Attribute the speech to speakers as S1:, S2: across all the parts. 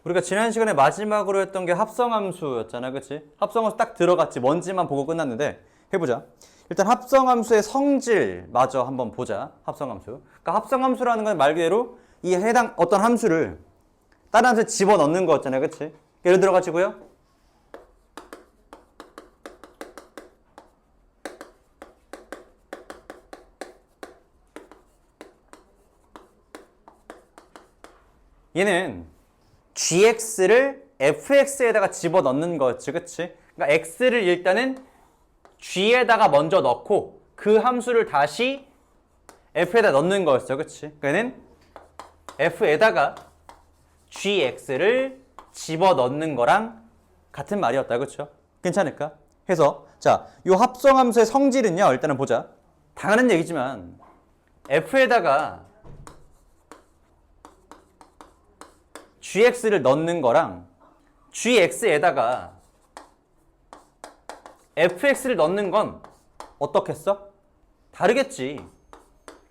S1: 우리가 지난 시간에 마지막으로 했던 게 합성함수였잖아, 그치? 합성함수 딱 들어갔지. 뭔지만 보고 끝났는데 해보자. 일단 합성함수의 성질 마저 한번 보자. 합성함수. 그러니까 합성함수라는 건 말 그대로 이 해당 어떤 함수를 다른 함수에 집어넣는 거였잖아요, 그치? 예를 들어가지고요. 얘는 gx를 fx에다가 집어넣는 거였지, 그치? 그러니까 x를 일단은 g에다가 먼저 넣고 그 함수를 다시 f에다 넣는 거였어, 그치? 그러니까 얘는 f에다가 gx를 집어넣는 거랑 같은 말이었다, 그쵸? 괜찮을까? 해서 자, 이 합성함수의 성질은요, 일단은 보자. 당연한 얘기지만 f에다가 gx를 넣는 거랑 gx에다가 fx를 넣는 건 어떻겠어? 다르겠지.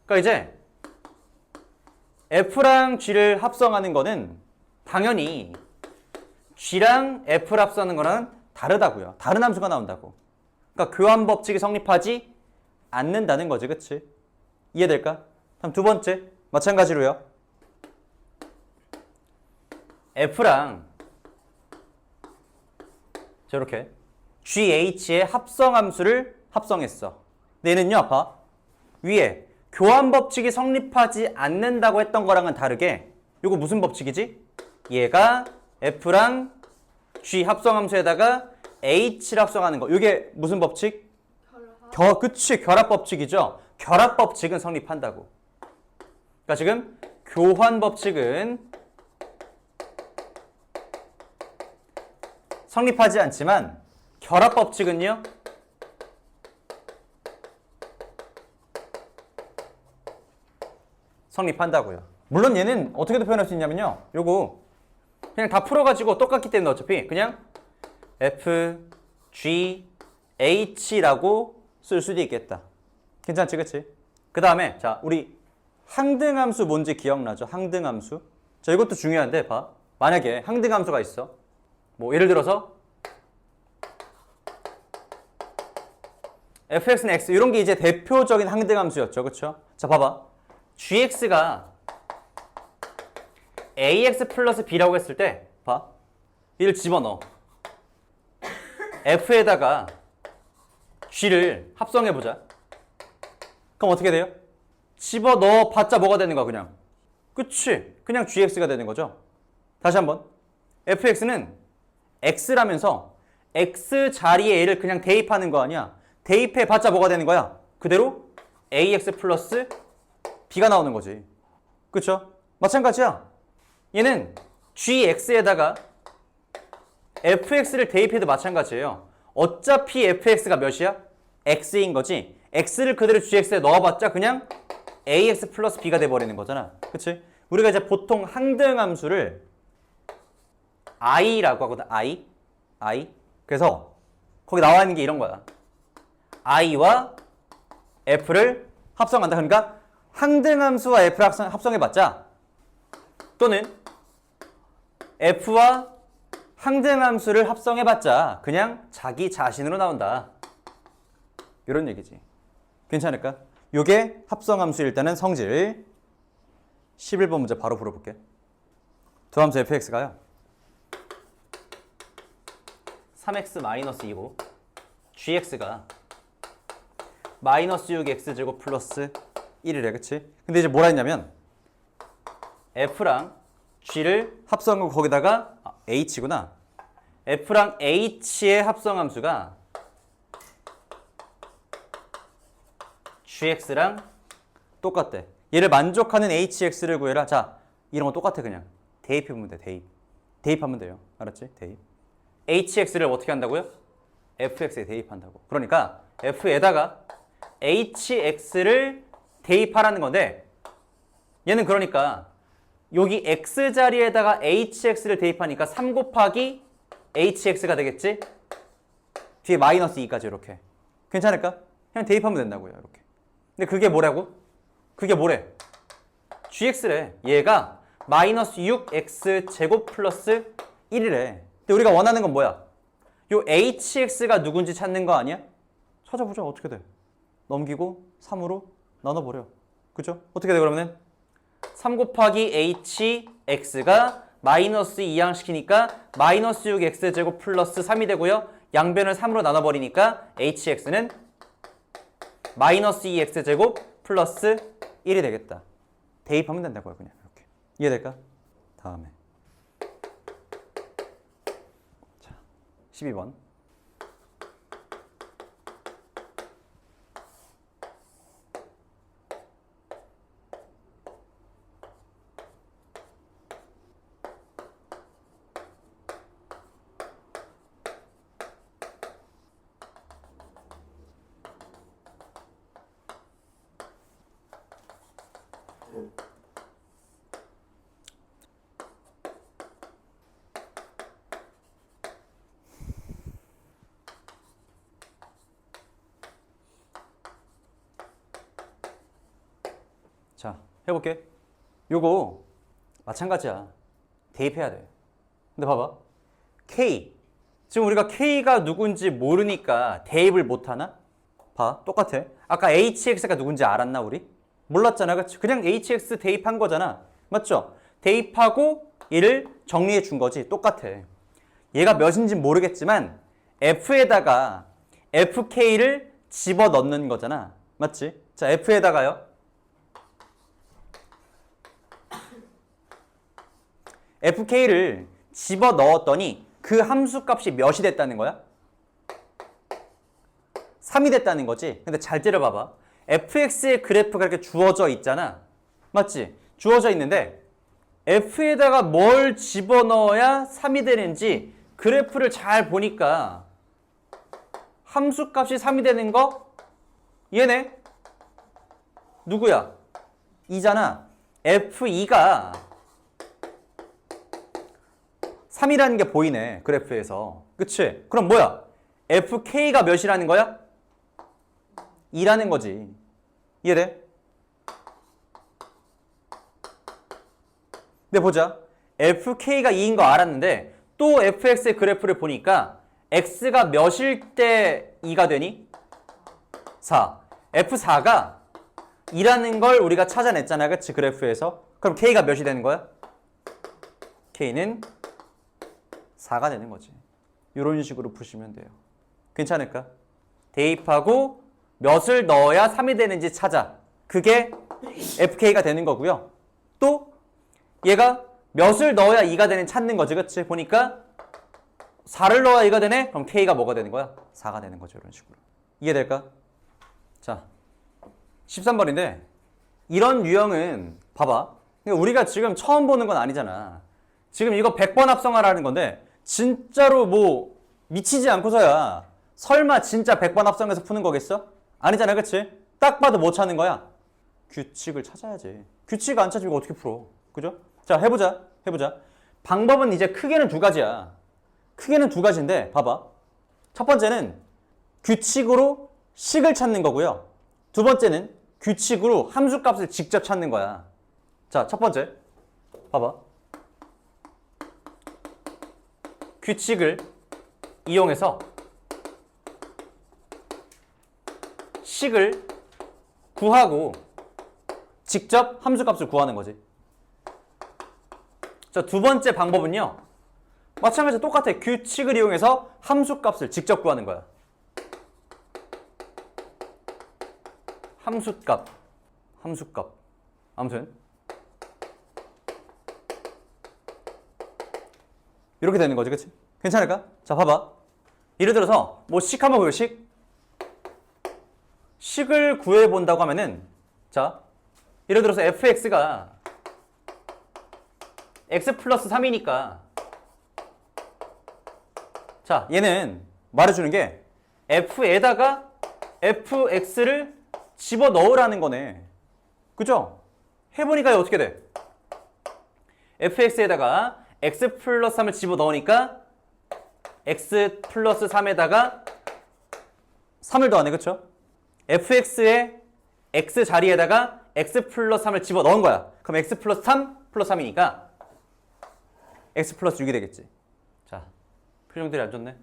S1: 그러니까 이제 f랑 g를 합성하는 거는 당연히 g랑 f를 합성하는 거랑 다르다고요. 다른 함수가 나온다고. 그러니까 교환 법칙이 성립하지 않는다는 거지, 그치? 이해될까? 다음 두 번째, 마찬가지로요. f랑 저렇게 GH의 합성함수를 합성했어. 얘는요, 봐. 위에 교환 법칙이 성립하지 않는다고 했던 거랑은 다르게 이거 무슨 법칙이지? 얘가 F랑 G 합성함수에다가 H를 합성하는 거. 이게 무슨 법칙? 그치, 결합 법칙이죠. 결합 법칙은 성립한다고. 그러니까 지금 교환 법칙은 성립하지 않지만 결합 법칙은요, 성립한다고요. 물론 얘는 어떻게도 표현할 수 있냐면요, 요거 그냥 다 풀어가지고 똑같기 때문에 어차피 그냥 F, G, H라고 쓸 수도 있겠다. 괜찮지, 그치? 그 다음에 자, 우리 항등함수 뭔지 기억나죠? 항등함수. 자, 이것도 중요한데 봐. 만약에 항등함수가 있어. 뭐 예를 들어서 fx는 x 이런 게 이제 대표적인 항등함수였죠, 그렇죠? 자, 봐봐. gx가 ax 플러스 b라고 했을 때 봐. 이를 집어넣어. f에다가 g를 합성해보자. 그럼 어떻게 돼요? 집어넣어 봤자 뭐가 되는 거야, 그냥? 그치? 그냥 gx가 되는 거죠. 다시 한번. fx는 x라면서 x 자리에 a를 그냥 대입하는 거 아니야? 대입해 봤자 뭐가 되는 거야? 그대로 ax 플러스 b가 나오는 거지. 그쵸? 마찬가지야. 얘는 gx에다가 fx를 대입해도 마찬가지예요. 어차피 fx가 몇이야? x인 거지. x를 그대로 gx에 넣어봤자 그냥 ax 플러스 b가 돼버리는 거잖아. 그치? 우리가 이제 보통 항등함수를 i라고 하거든. i. 그래서 거기 나와 있는 게 이런 거야. i와 f를 합성한다. 그러니까 항등함수와 f를 합성해봤자, 또는 f와 항등함수를 합성해봤자 그냥 자기 자신으로 나온다. 이런 얘기지. 괜찮을까? 요게 합성함수 일단은 성질. 11번 문제 바로 풀어볼게. 두 함수 fx가요 3x-2고 gx가 마이너스 6x제곱 플러스 1이래, 그치? 근데 이제 뭐라 했냐면 f랑 g를 합성하고 거기다가 h구나. f랑 h의 합성함수가 gx랑 똑같대. 얘를 만족하는 hx를 구해라. 자, 이런 거 똑같아. 그냥 대입해보면 돼. 대입하면 돼요. 알았지? 대입. hx를 어떻게 한다고요? fx에 대입한다고. 그러니까 f에다가 hx를 대입하라는 건데, 얘는 그러니까 여기 x 자리에다가 hx를 대입하니까 3 곱하기 hx가 되겠지? 뒤에 마이너스 2까지 이렇게. 괜찮을까? 그냥 대입하면 된다고요, 이렇게. 근데 그게 뭐라고? 그게 뭐래? gx래. 얘가 마이너스 6x 제곱 플러스 1이래. 근데 우리가 원하는 건 뭐야? 요 hx가 누군지 찾는 거 아니야? 찾아보자. 어떻게 돼? 넘기고 3으로 나눠버려. 그죠? 어떻게 돼 그러면은? 3 곱하기 hx가 마이너스 2항시키니까 마이너스 6x 제곱 플러스 3이 되고요. 양변을 3으로 나눠버리니까 hx는 마이너스 2x 제곱 플러스 1이 되겠다. 대입하면 된다고요. 그냥 이렇게. 이해될까? 다음에 자 12번 자, 해볼게. 요거 마찬가지야. 대입해야 돼. 근데 봐봐. K. 지금 우리가 K가 누군지 모르니까 대입을 못하나? 봐. 똑같아. 아까 HX가 누군지 알았나 우리? 몰랐잖아. 그치? 그냥 HX 대입한 거잖아. 맞죠? 대입하고 얘를 정리해 준 거지. 똑같아. 얘가 몇인지 모르겠지만 F에다가 FK를 집어넣는 거잖아. 맞지? 자, F에다가요. FK를 집어넣었더니 그 함수값이 몇이 됐다는 거야? 3이 됐다는 거지. 근데 잘 때려봐봐. fx의 그래프가 이렇게 주어져 있잖아. 맞지? 주어져 있는데 f에다가 뭘 집어넣어야 3이 되는지 그래프를 잘 보니까 함수값이 3이 되는 거 얘네 누구야? 2잖아. f2가 3이라는 게 보이네. 그래프에서. 그치? 그럼 뭐야? fk가 몇이라는 거야? 2라는 거지. 이해돼? 근데 보자. fk가 2인 거 알았는데 또 fx의 그래프를 보니까 x가 몇일 때 2가 되니? 4. f4가 2라는 걸 우리가 찾아냈잖아. 그치? 그래프에서. 그럼 k가 몇이 되는 거야? k는 4가 되는 거지. 이런 식으로 푸시면 돼요. 괜찮을까? 대입하고 몇을 넣어야 3이 되는지 찾아. 그게 FK가 되는 거고요. 또 얘가 몇을 넣어야 2가 되는 찾는 거지. 그치? 보니까 4를 넣어야 2가 되네? 그럼 K가 뭐가 되는 거야? 4가 되는 거죠. 이런 식으로. 이해될까? 자, 13번인데 이런 유형은 봐봐. 우리가 지금 처음 보는 건 아니잖아. 지금 이거 100번 합성하라는 건데 진짜로 뭐 미치지 않고서야 설마 진짜 100번 합성해서 푸는 거겠어? 아니잖아. 그치? 딱 봐도 못 찾는 거야. 규칙을 찾아야지. 규칙 안 찾으면 이거 어떻게 풀어? 그죠? 자, 해보자. 방법은 이제 크게는 두 가지야. 크게는 두 가지인데 봐봐. 첫 번째는 규칙으로 식을 찾는 거고요. 두 번째는 규칙으로 함수값을 직접 찾는 거야. 자, 첫 번째 봐봐. 규칙을 이용해서 식을 구하고 직접 함수값을 구하는 거지. 자, 두 번째 방법은요. 마찬가지로 똑같아. 규칙을 이용해서 함수값을 직접 구하는 거야. 함수값. 아무튼 이렇게 되는 거지. 그치? 괜찮을까? 자, 봐봐. 예를 들어서 뭐 식 한번 보여. 식을 구해본다고 하면은 자, 예를 들어서 fx가 x 플러스 3이니까 자, 얘는 말해주는 게 f에다가 fx를 집어넣으라는 거네. 그죠? 해보니까 어떻게 돼? fx에다가 x 플러스 3을 집어넣으니까 x 플러스 3에다가 3을 더하네. 그쵸? fx의 x 자리에다가 x 플러스 3을 집어넣은 거야. 그럼 x 플러스 3 플러스 3이니까 x 플러스 6이 되겠지. 자, 표정들이 안 좋네.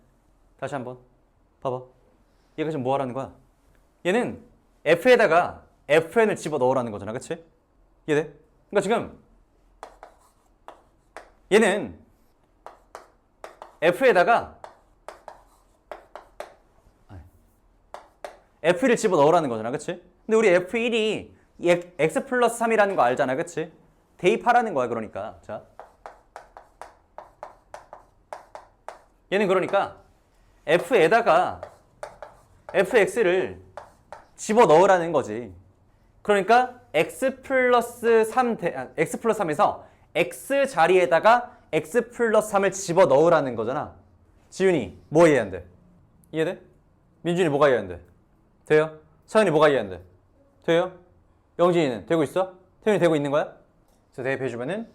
S1: 다시 한번 봐봐. 얘가 지금 뭐 하라는 거야? 얘는 f에다가 fn을 집어넣으라는 거잖아. 그치? 이해돼? 그러니까 지금 얘는 f에다가 f1을 집어넣으라는 거잖아. 그치? 근데 우리 f1이 x 플러스 3이라는 거 알잖아. 그치? 대입하라는 거야. 그러니까 자, 얘는 그러니까 f에다가 fx를 집어넣으라는 거지. 그러니까 x 플러스 3에서 x 자리에다가 x 플러스 3을 집어넣으라는 거잖아. 지윤이 뭐 이해해야 돼? 이해돼? 민준이 뭐가 이해해야 돼? 돼요? 서현이 뭐가 이해해야 돼? 돼요? 영진이는 되고 있어? 태윤이 되고 있는 거야? 그래서 대입해주면은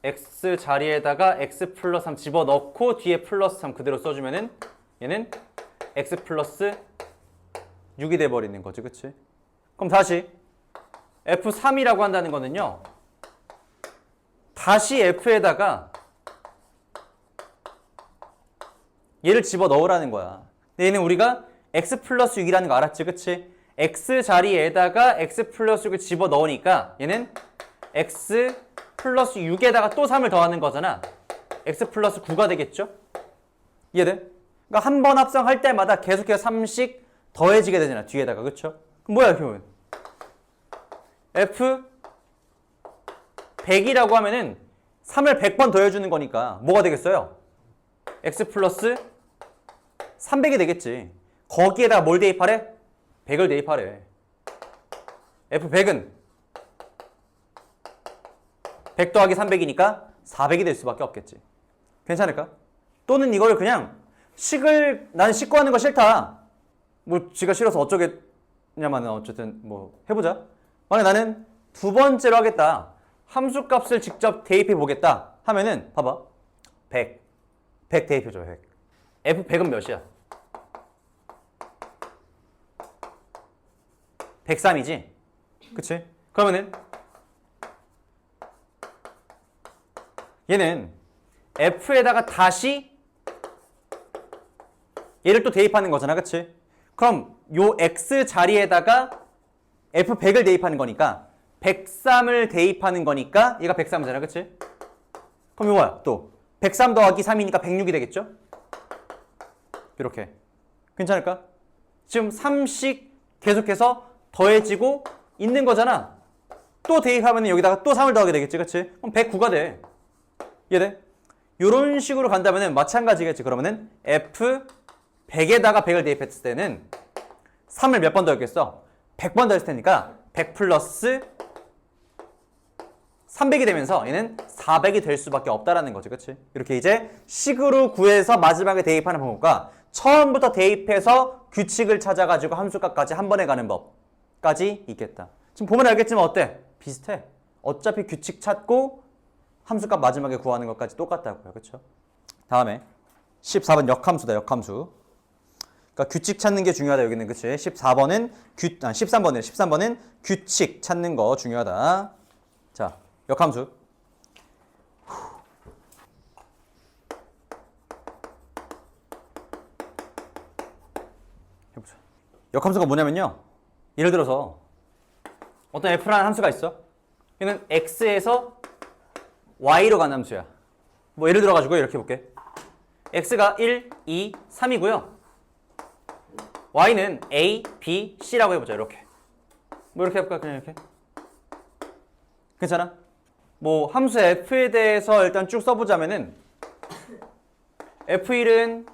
S1: x 자리에다가 x 플러스 3 집어넣고 뒤에 플러스 3 그대로 써주면은 얘는 x 플러스 6이 돼버리는 거지. 그치? 그럼 다시 f3이라고 한다는 거는요, 다시 f에다가 얘를 집어넣으라는 거야. 근데 얘는 우리가 x 플러스 6이라는 거 알았지? 그치? x 자리에다가 x 플러스 6을 집어넣으니까 얘는 x 플러스 6에다가 또 3을 더하는 거잖아. x 플러스 9가 되겠죠? 이해돼? 그러니까 한 번 합성할 때마다 계속해서 3씩 더해지게 되잖아. 뒤에다가. 그쵸? 그럼 뭐야 그러면? f 100이라고 하면은 3을 100번 더해주는 거니까 뭐가 되겠어요? x 플러스 300이 되겠지. 거기에다가 뭘 대입하래? 100을 대입하래. f100은 100 더하기 300이니까 400이 될 수밖에 없겠지. 괜찮을까? 또는 이걸 그냥 나는 식구 하는 거 싫다. 뭐 지가 싫어서 어쩌겠냐마는 어쨌든 뭐 해보자. 만약 나는 두 번째로 하겠다. 함수값을 직접 대입해 보겠다 하면은 봐봐. 100 대입해줘. 100. f100은 몇이야? 103이지? 그치? 그러면은 얘는 f에다가 다시 얘를 또 대입하는 거잖아. 그치? 그럼 요 x 자리에다가 f100을 대입하는 거니까 103을 대입하는 거니까 얘가 103이잖아. 그치? 그럼 이거 뭐야? 또 103 더하기 3이니까 106이 되겠죠? 이렇게. 괜찮을까? 지금 3씩 계속해서 더해지고 있는 거잖아. 또 대입하면 여기다가 또 3을 더하게 되겠지. 그치? 그럼 109가 돼. 이해돼? 이런 식으로 간다면 마찬가지겠지. 그러면은 f100에다가 100을 대입했을 때는 3을 몇 번 더했겠어? 100번 더했을 테니까 100 플러스 300이 되면서 얘는 400이 될 수밖에 없다라는 거지. 그치? 이렇게 이제 식으로 구해서 마지막에 대입하는 방법과 처음부터 대입해서 규칙을 찾아가지고 함수값까지 한 번에 가는 법까지 있겠다. 지금 보면 알겠지만 어때? 비슷해. 어차피 규칙 찾고 함수값 마지막에 구하는 것까지 똑같다고요. 그렇죠? 다음에 14번 역함수다. 역함수. 그러니까 규칙 찾는 게 중요하다. 여기는. 그치? 13번은 규칙 찾는 거 중요하다. 자, 역함수. 해보자. 역함수가 뭐냐면요. 예를 들어서 어떤 f라는 함수가 있어. 얘는 x에서 y로 가는 함수야. 뭐 예를 들어가지고 이렇게 볼게. x가 1, 2, 3이고요. y는 a, b, c라고 해보자. 이렇게. 뭐 이렇게 해볼까? 그냥 이렇게. 괜찮아? 뭐 함수 f에 대해서 일단 쭉 써보자면은 f1은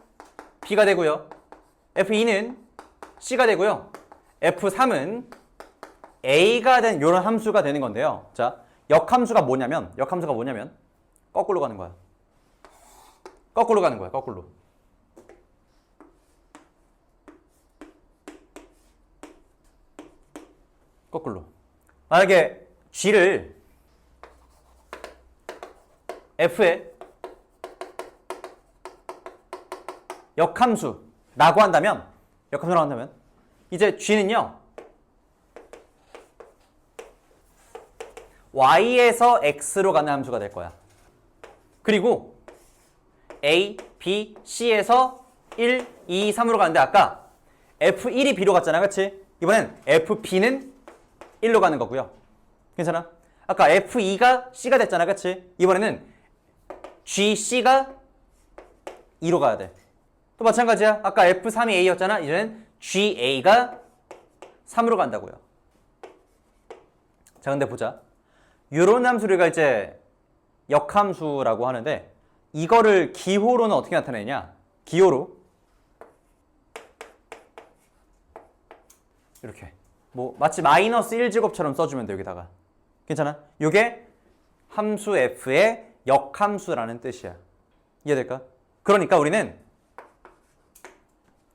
S1: b가 되고요. f2는 c가 되고요. f3은 a가 된 이런 함수가 되는 건데요. 자, 역함수가 뭐냐면 거꾸로 가는 거야. 거꾸로 가는 거야. 거꾸로. 거꾸로. 만약에 g를 f의 역함수라고 한다면 이제 g는요 y에서 x로 가는 함수가 될 거야. 그리고 a, b, c에서 1, 2, 3으로 가는데 아까 f1이 b로 갔잖아, 그치? 이번엔 fb는 1로 가는 거고요. 괜찮아? 아까 f2가 c가 됐잖아, 그치? 이번에는 gc가 2로 가야 돼. 또 마찬가지야. 아까 f3이 a였잖아. 이제는 ga가 3으로 간다고요. 자, 근데 보자. 요런 함수를 우리가 이제 역함수라고 하는데 이거를 기호로는 어떻게 나타내냐? 기호로 이렇게 뭐 마치 마이너스 1제곱처럼 써주면 돼, 여기다가. 괜찮아? 요게 함수 f의 역함수라는 뜻이야. 이해될까? 그러니까 우리는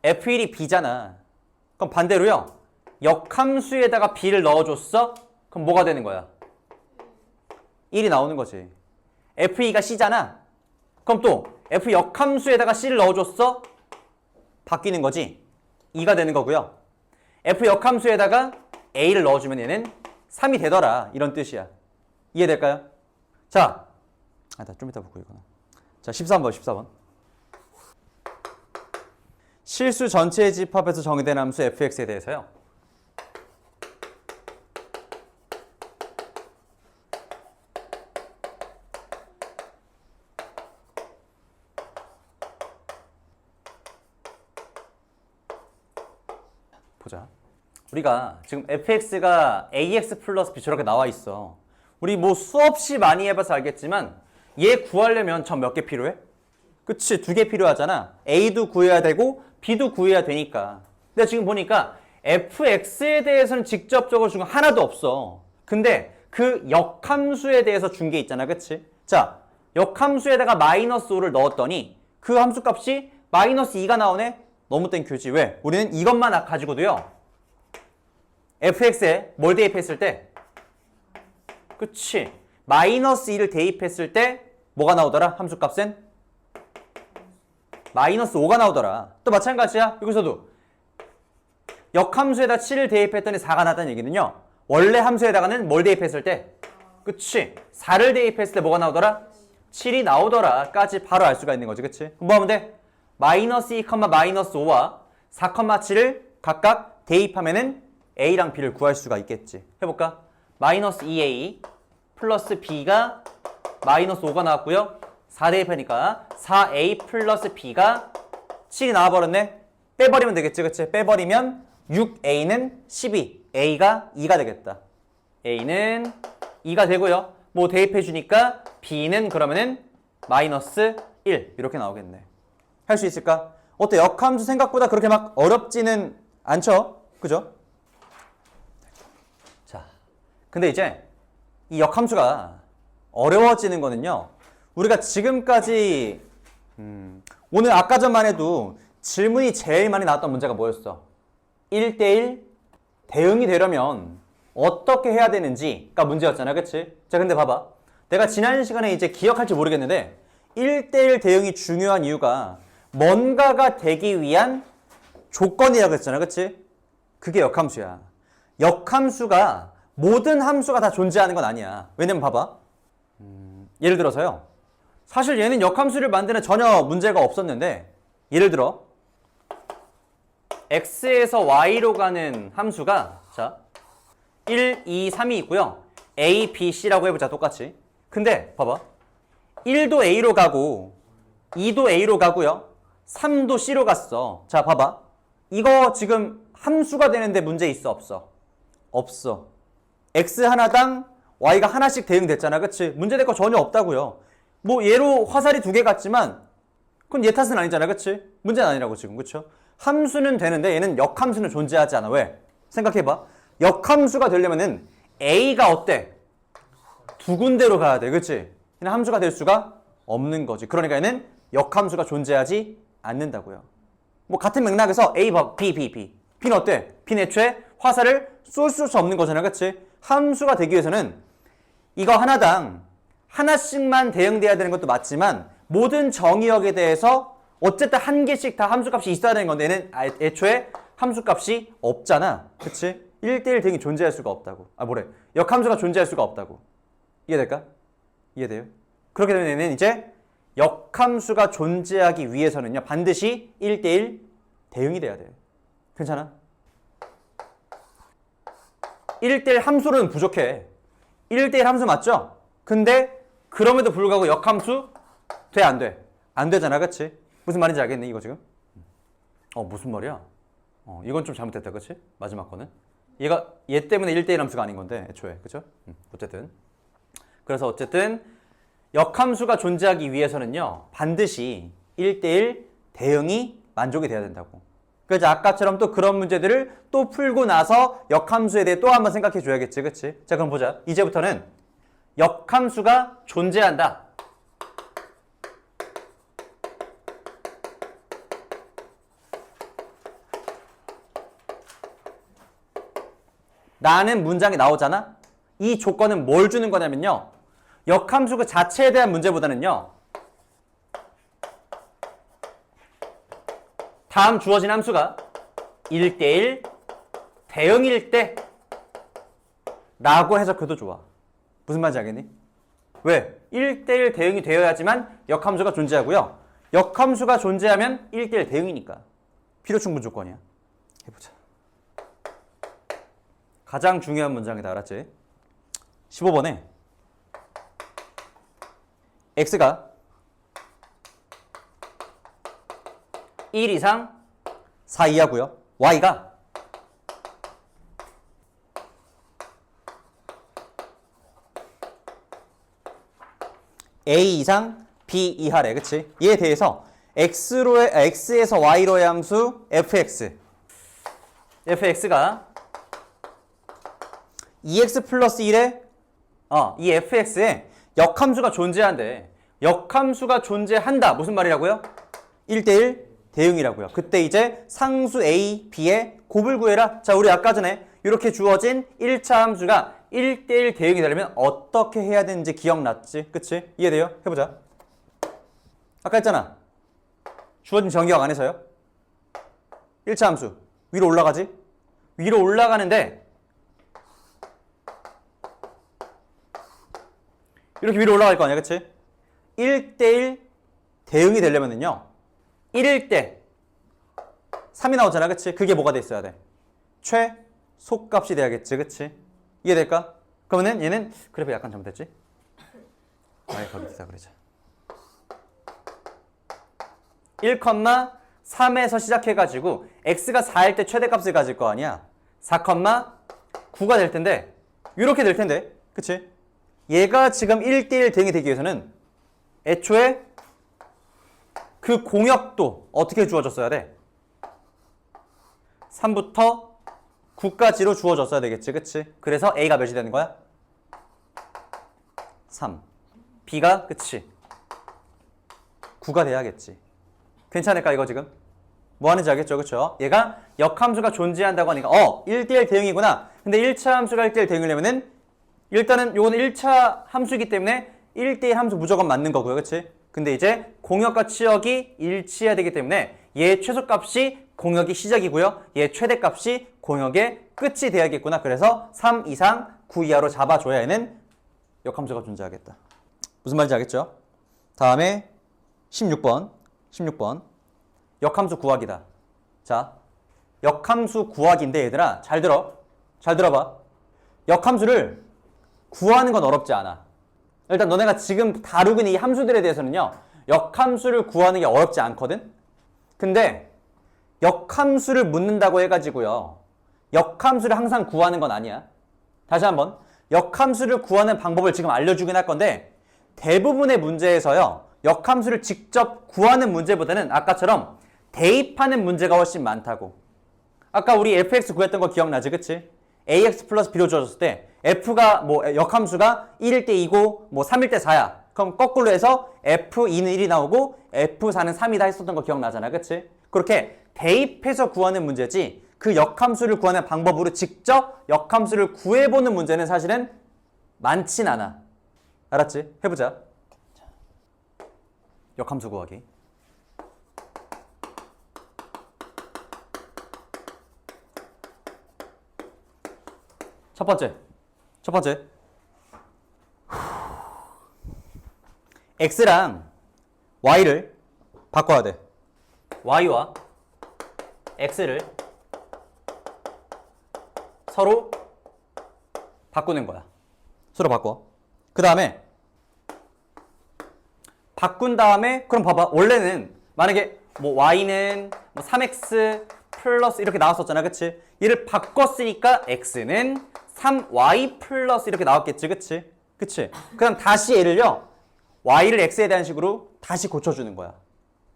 S1: f1이 b잖아. 그럼 반대로요. 역함수에다가 b를 넣어줬어? 그럼 뭐가 되는 거야? 1이 나오는 거지. f2가 c잖아. 그럼 또 f 역함수에다가 c를 넣어줬어? 바뀌는 거지. 2가 되는 거고요. f 역함수에다가 a를 넣어주면 얘는 3이 되더라. 이런 뜻이야. 이해될까요? 자, 나 좀 이따 보고 이거나. 자, 13번, 14번. 실수 전체의 집합에서 정의된 함수 fx에 대해서요. 보자. 우리가 지금 fx가 ax 플러스 b 저렇게 나와 있어. 우리 뭐 수없이 많이 해봐서 알겠지만 얘 구하려면 점 몇 개 필요해? 그치, 2개 필요하잖아. a도 구해야 되고 b도 구해야 되니까. 근데 지금 보니까 fx에 대해서는 직접적으로 준 거 하나도 없어. 근데 그 역함수에 대해서 준 게 있잖아, 그치? 자, 역함수에다가 마이너스 5를 넣었더니 그 함수 값이 마이너스 2가 나오네? 너무 땡큐지. 왜? 우리는 이것만 가지고도요. fx에 뭘 대입했을 때? 그치. 마이너스 2를 대입했을 때 뭐가 나오더라? 함수 값은? 마이너스 5가 나오더라. 또 마찬가지야. 여기서도 역함수에다 7을 대입했더니 4가 나왔다는 얘기는요. 원래 함수에다가는 뭘 대입했을 때? 그치. 4를 대입했을 때 뭐가 나오더라? 7이 나오더라. 까지 바로 알 수가 있는 거지. 그치? 그럼 뭐 하면 돼? 마이너스 2, 마이너스 5와 4, 7을 각각 대입하면은 a랑 b를 구할 수가 있겠지. 해볼까? 마이너스 2a 플러스 b가 마이너스 5가 나왔고요. 4 대입하니까 4a 플러스 b가 7이 나와버렸네. 빼버리면 되겠지, 그치? 빼버리면 6a는 12, a가 2가 되겠다. a는 2가 되고요. 뭐 대입해주니까 b는 그러면은 마이너스 1 이렇게 나오겠네. 할 수 있을까? 어때? 역함수 생각보다 그렇게 막 어렵지는 않죠? 그죠? 자, 근데 이제 이 역함수가 어려워지는 거는요. 우리가 지금까지 오늘 아까 전만 해도 질문이 제일 많이 나왔던 문제가 뭐였어? 1대1 대응이 되려면 어떻게 해야 되는지가 문제였잖아, 그치? 자, 근데 봐봐. 내가 지난 시간에 이제 기억할지 모르겠는데 1대1 대응이 중요한 이유가 뭔가가 되기 위한 조건이라고 했잖아, 그치? 그게 역함수야. 역함수가 모든 함수가 다 존재하는 건 아니야. 왜냐면 봐봐. 예를 들어서요. 사실 얘는 역함수를 만드는 전혀 문제가 없었는데 예를 들어 x에서 y로 가는 함수가 자 1, 2, 3이 있고요. a, b, c라고 해보자. 똑같이. 근데 봐봐. 1도 a로 가고 2도 a로 가고요. 3도 c로 갔어. 자, 봐봐. 이거 지금 함수가 되는데 문제 있어, 없어? 없어. x 하나당 y가 하나씩 대응됐잖아, 그치? 문제될 거 전혀 없다고요. 뭐 얘로 화살이 2개 같지만 그건 얘 탓은 아니잖아, 그치? 문제는 아니라고 지금, 그쵸? 함수는 되는데 얘는 역함수는 존재하지 않아. 왜? 생각해봐. 역함수가 되려면은 a가 어때? 2군데로 가야 돼, 그치? 얘는 함수가 될 수가 없는 거지. 그러니까 얘는 역함수가 존재하지 않는다고요. 뭐 같은 맥락에서 A, B, B. B는 어때? B는 애초에 화살을 쏠 수 없는 거잖아, 그치? 함수가 되기 위해서는 이거 하나당 하나씩만 대응돼야 되는 것도 맞지만 모든 정의역에 대해서 어쨌든 한 개씩 다 함수값이 있어야 되는 건데 얘는 애초에 함수값이 없잖아, 그치? 1대1 대응이 존재할 수가 없다고. 역함수가 존재할 수가 없다고. 이해될까? 이해돼요? 그렇게 되면 얘는 이제 역함수가 존재하기 위해서는요 반드시 1대1 대응이 돼야 돼요. 괜찮아? 1대1 함수로는 부족해. 1대1 함수 맞죠? 근데 그럼에도 불구하고 역함수 돼? 안 돼? 안 되잖아, 그치? 무슨 말인지 알겠니, 이거 지금? 무슨 말이야? 이건 좀 잘못됐다, 그치? 마지막 거는. 얘 때문에 1대1 함수가 아닌 건데, 애초에. 그죠? 어쨌든. 그래서 어쨌든, 역함수가 존재하기 위해서는요, 반드시 1대1 대응이 만족이 돼야 된다고. 그래서 아까처럼 또 그런 문제들을 또 풀고 나서 역함수에 대해 또 한번 생각해 줘야겠지, 그치? 자, 그럼 보자. 이제부터는 역함수가 존재한다. 라는 문장이 나오잖아? 이 조건은 뭘 주는 거냐면요. 역함수 그 자체에 대한 문제보다는요. 다음 주어진 함수가 1대1 대응일 때 라고 해석해도 좋아. 무슨 말인지 알겠니? 왜? 1대1 대응이 되어야지만 역함수가 존재하고요. 역함수가 존재하면 1대1 대응이니까. 필요충분 조건이야. 해보자. 가장 중요한 문장이다. 알았지? 15번에 x가 1 이상 4 이하고요. y가 a 이상 b 이하래. 그치? 이에 대해서 x에서 y로의 함수 fx가 2x 플러스 1에 이 fx에 역함수가 존재한대. 역함수가 존재한다. 무슨 말이라고요? 1대1 대응이라고요. 그때 이제 상수 a, b의 곱을 구해라. 자, 우리 아까 전에 이렇게 주어진 1차 함수가 1대1 대응이 되려면 어떻게 해야 되는지 기억났지? 그치? 이해돼요? 해보자. 아까 했잖아. 주어진 정기역 안에서요. 1차 함수 위로 올라가지? 위로 올라가는데 이렇게 위로 올라갈 거 아니야, 그치? 1대1 대응이 되려면은요 1일 때 3이 나오잖아, 그치? 그게 뭐가 돼 있어야 돼? 최소값이 돼야겠지, 그치? 이해될까? 그러면은 얘는 그래프 약간 잘못됐지? 아예 거기다 그러자. 1,3에서 시작해가지고 x가 4일 때 최대값을 가질 거 아니야? 4,9가 될 텐데 이렇게 될 텐데, 그치? 얘가 지금 1대1 대응이 되기 위해서는 애초에 그 공역도 어떻게 주어졌어야 돼? 3부터 9까지로 주어졌어야 되겠지, 그치? 그래서 A가 몇이 되는 거야? 3. B가, 그치? 9가 돼야겠지. 괜찮을까, 이거 지금? 뭐 하는지 알겠죠, 그쵸? 얘가 역함수가 존재한다고 하니까 1대1 대응이구나. 근데 1차 함수가 1대1 대응이려면은 일단은 요거는 1차 함수이기 때문에 1대1 함수 무조건 맞는 거고요, 그치? 근데 이제 공역과 치역이 일치해야 되기 때문에 얘 최소값이 공역이 시작이고요. 얘 최대값이 공역의 끝이 돼야겠구나. 그래서 3 이상 9 이하로 잡아줘야 얘는 역함수가 존재하겠다. 무슨 말인지 알겠죠? 다음에 16번. 역함수 구하기다. 자, 역함수 구하기인데 얘들아 잘 들어봐. 역함수를 구하는 건 어렵지 않아. 일단 너네가 지금 다루고 있는 이 함수들에 대해서는요 역함수를 구하는 게 어렵지 않거든. 근데 역함수를 묻는다고 해가지고요 역함수를 항상 구하는 건 아니야. 다시 한번 역함수를 구하는 방법을 지금 알려주긴 할 건데 대부분의 문제에서요 역함수를 직접 구하는 문제보다는 아까처럼 대입하는 문제가 훨씬 많다고. 아까 우리 fx 구했던 거 기억나지, 그치? ax 플러스 b로 주어졌을 때 f가 뭐 역함수가 1일 때 2고 뭐 3일 때 4야. 그럼 거꾸로 해서 f2는 1이 나오고 f4는 3이다 했었던 거 기억나잖아, 그치? 그렇게 대입해서 구하는 문제지 그 역함수를 구하는 방법으로 직접 역함수를 구해보는 문제는 사실은 많진 않아. 알았지? 해보자. 역함수 구하기. 첫 번째 x랑 y를 바꿔야 돼. y와 x를 서로 바꾸는 거야. 서로 바꿔. 그 다음에 바꾼 다음에 그럼 봐봐. 원래는 만약에 뭐 y는 뭐 3x 플러스 이렇게 나왔었잖아. 그치? 얘를 바꿨으니까 x는 3y 플러스 이렇게 나왔겠지. 그치? 그치? 그 다음 다시 얘를요. y를 x에 대한 식으로 다시 고쳐주는 거야.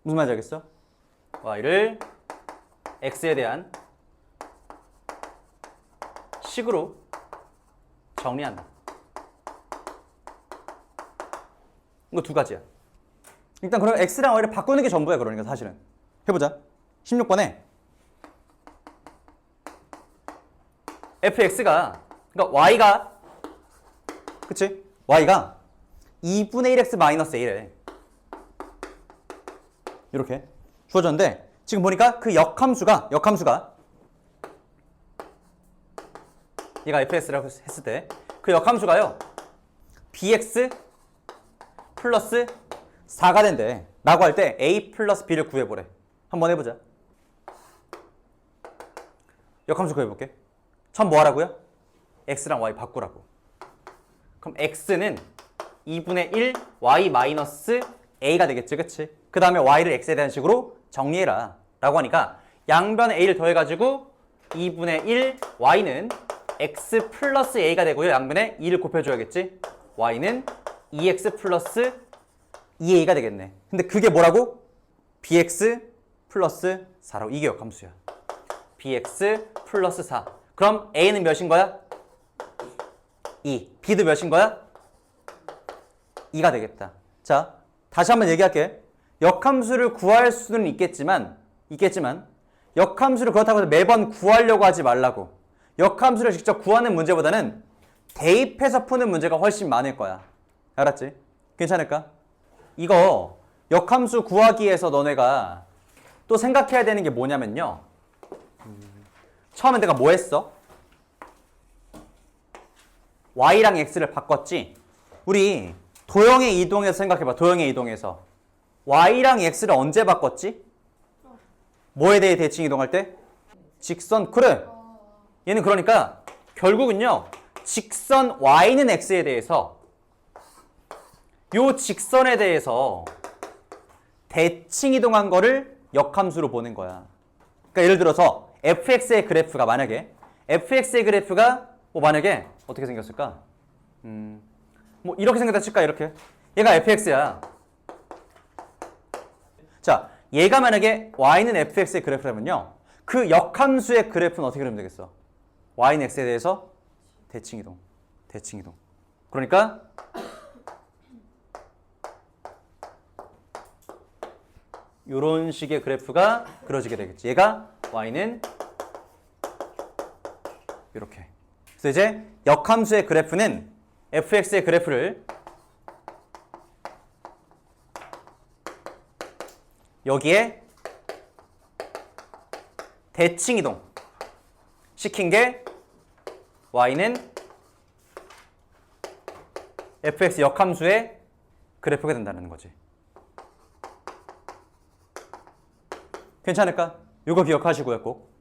S1: 무슨 말인지 알겠어? y를 x에 대한 식으로 정리한다. 이거 두 가지야. 일단 그럼 x랑 y를 바꾸는 게 전부야. 그러니까 사실은. 해보자. 16번에 fx가 그러니까 y가 그치? y가 2분의 1x 마이너스 a래. 이렇게 주어졌는데 지금 보니까 그 역함수가 얘가 fx라고 했을 때 그 역함수가요 bx 플러스 4가 된대 라고 할 때 a 플러스 b를 구해보래. 한번 해보자. 역함수 구해볼게. 처음 뭐 하라고요? x랑 y 바꾸라고. 그럼 x는 2분의 1 y 마이너스 a가 되겠지. 그치? 그 다음에 y를 x에 대한 식으로 정리해라 라고 하니까 양변에 a를 더해가지고 2분의 1 y는 x 플러스 a가 되고요. 양변에 2를 곱해줘야겠지. y는 2x 플러스 2a가 되겠네. 근데 그게 뭐라고? bx 플러스 4라고. 이게 역함수야. bx 플러스 4. 그럼 a는 몇인 거야? 2. b도 몇인 거야? 2가 되겠다. 자, 다시 한번 얘기할게. 역함수를 구할 수는 있겠지만 역함수를 그렇다고 해서 매번 구하려고 하지 말라고. 역함수를 직접 구하는 문제보다는 대입해서 푸는 문제가 훨씬 많을 거야. 알았지? 괜찮을까? 이거 역함수 구하기 위해서 너네가 또 생각해야 되는 게 뭐냐면요. 처음에 내가 뭐 했어? y랑 x를 바꿨지? 우리 도형의 이동에서 생각해봐. 도형의 이동에서 y랑 x를 언제 바꿨지? 뭐에 대해 대칭 이동할 때? 직선. 그래. 얘는 그러니까 결국은요. 직선 y는 x에 대해서 요 직선에 대해서 대칭 이동한 거를 역함수로 보는 거야. 그러니까 예를 들어서 fx의 그래프가 만약에 뭐 만약에 어떻게 생겼을까? 뭐 이렇게 생겼다 칠까? 이렇게. 얘가 fx야. 자, 얘가 만약에 y는 fx의 그래프라면요. 그 역함수의 그래프는 어떻게 그리면 되겠어? y는 x에 대해서 대칭 이동. 그러니까 이런 식의 그래프가 그려지게 되겠지. 얘가 y는 이렇게. 그래서 이제 역함수의 그래프는 fx의 그래프를 여기에 대칭 이동 시킨 게 y는 fx 역함수의 그래프가 된다는 거지. 괜찮을까? 이거 기억하시고요, 꼭.